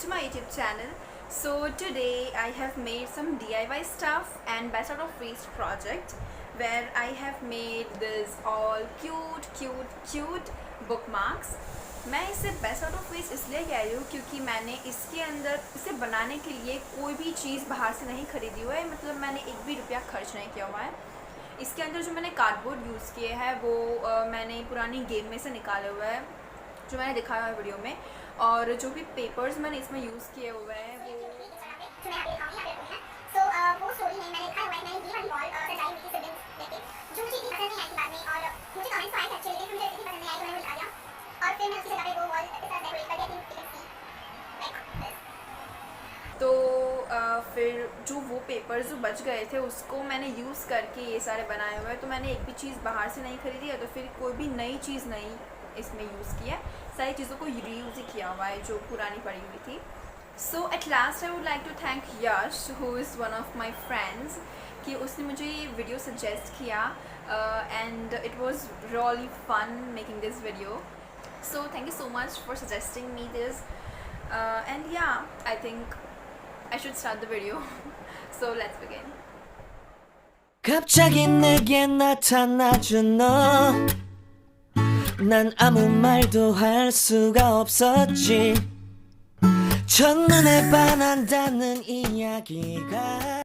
to my YouTube channel. So today I have made some DIY stuff and best out of waste project where I have made this all cute bookmarks. मैं इसे best out of waste इसलिए कह रही हूँ क्योंकि मैंने इसके अंदर इसे बनाने के लिए कोई भी चीज़ बाहर से नहीं खरीदी हुआ है, मतलब मैंने एक भी रुपया खर्च नहीं किया हुआ है। इसके अंदर जो मैंने कार्डबोर्ड यूज़ किए हैं वो मैंने पुरानी गेम में से निकाले हुए हैं जो मैंने दिखाया है वीडियो में, और जो भी पेपर्स मैंने इसमें यूज़ किए हुए हैं तो फिर जो वो पेपर्स जो बच गए थे उसको मैंने यूज़ करके ये सारे बनाए हुए हैं। तो मैंने एक भी चीज़ बाहर से नहीं खरीदी है, तो फिर कोई भी नई चीज़ नहीं इसमें यूज़ किया है, सारी चीज़ों को रीयूज़ ही किया हुआ है जो पुरानी पड़ी हुई थी। So at last I would like to thank Yash who is one of my friends कि उसने मुझे ये वीडियो सजेस्ट किया and it was really fun making this video. So thank you so much for suggesting me this and yeah, I think I should start the video. So let's begin. 갑자기 내게 나타나준 너, 난 아무 말도 할 수가 없었지. 첫눈에 반한다는 이야기가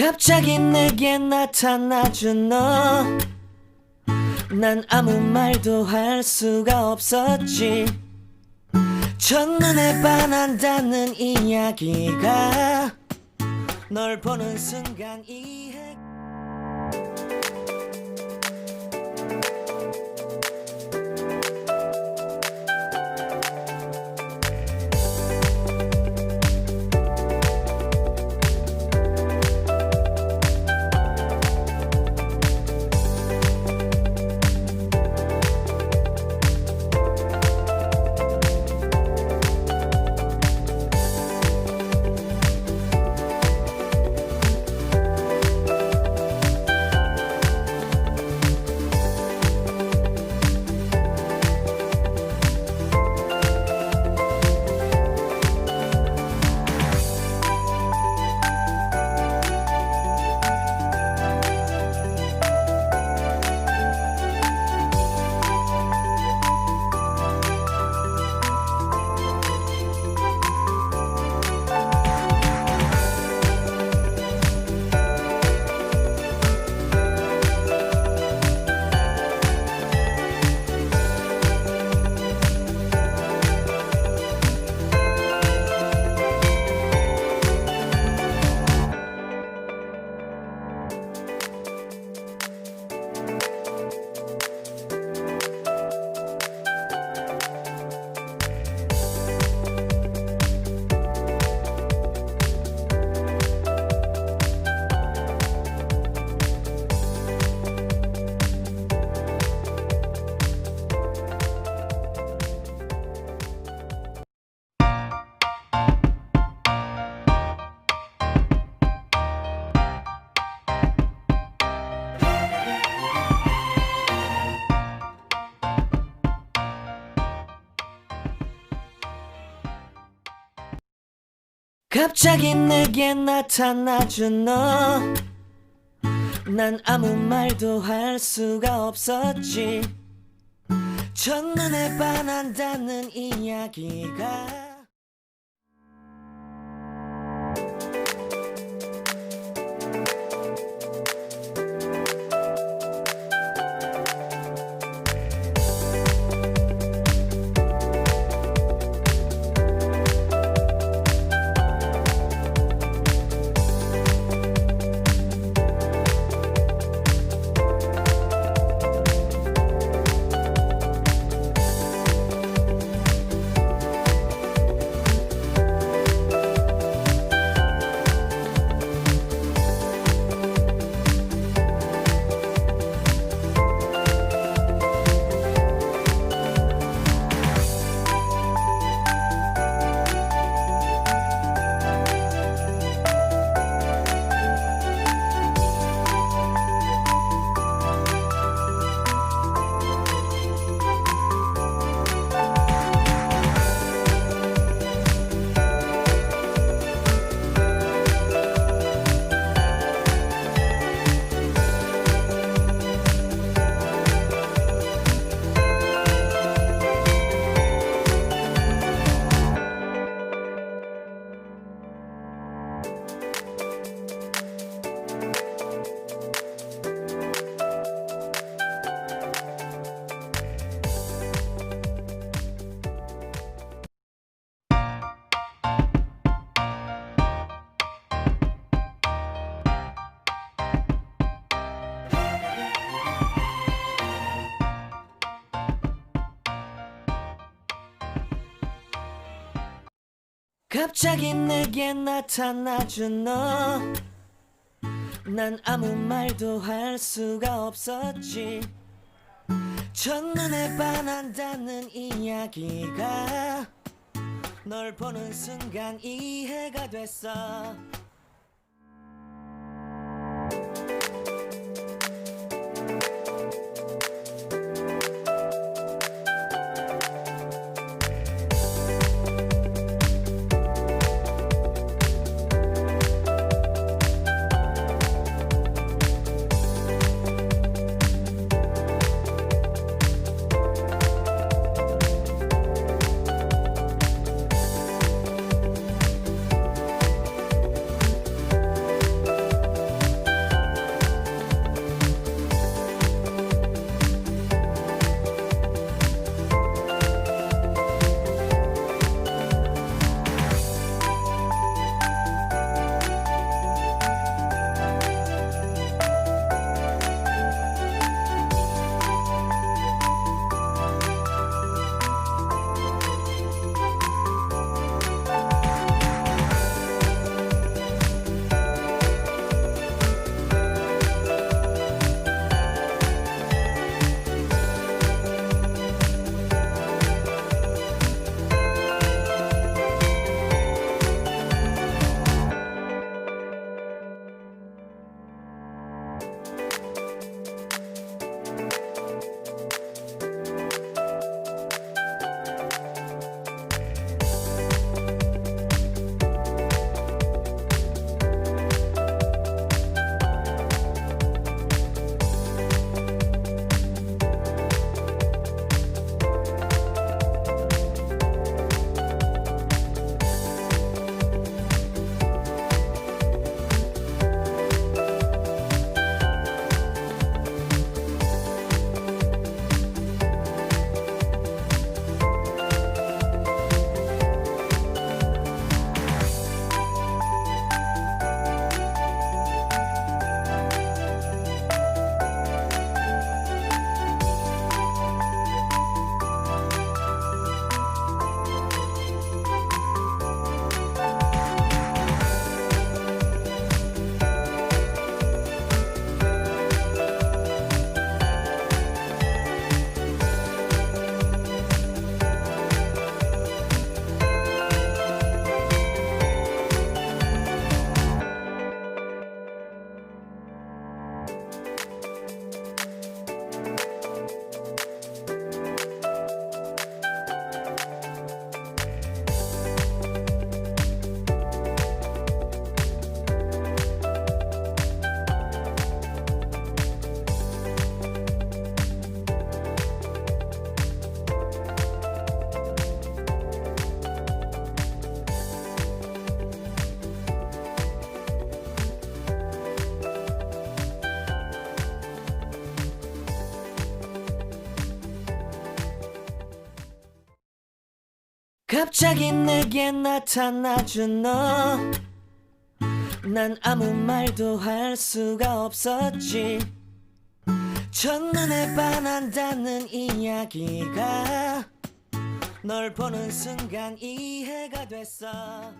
갑자기 내게 나타나준 너, 난 아무 말도 할 수가 없었지. 첫눈에 반한다는 이야기가 널 보는 순간 이해. 갑자기 내게 나타나준 너, 난 아무 말도 할 수가 없었지. 첫눈에 반한다는 이야기가 갑자기 내게 나타나준 너, 난 아무 말도 할 수가 없었지. 첫눈에 반한다는 이야기가 널 보는 순간 이해가 됐어. 갑자기 내게 나타나준 너 난 아무 말도 할 수가 없었지 첫눈에 반한다는 이야기가 널 보는 순간 이해가 됐어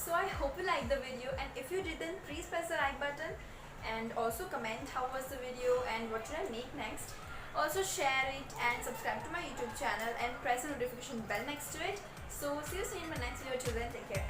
So I hope you liked the video, and if you did, then please press the like button and also comment how was the video and what should I make next. Also share it and subscribe to my YouTube channel and press the notification bell next to it. So see you soon in my next video. Till then, take care.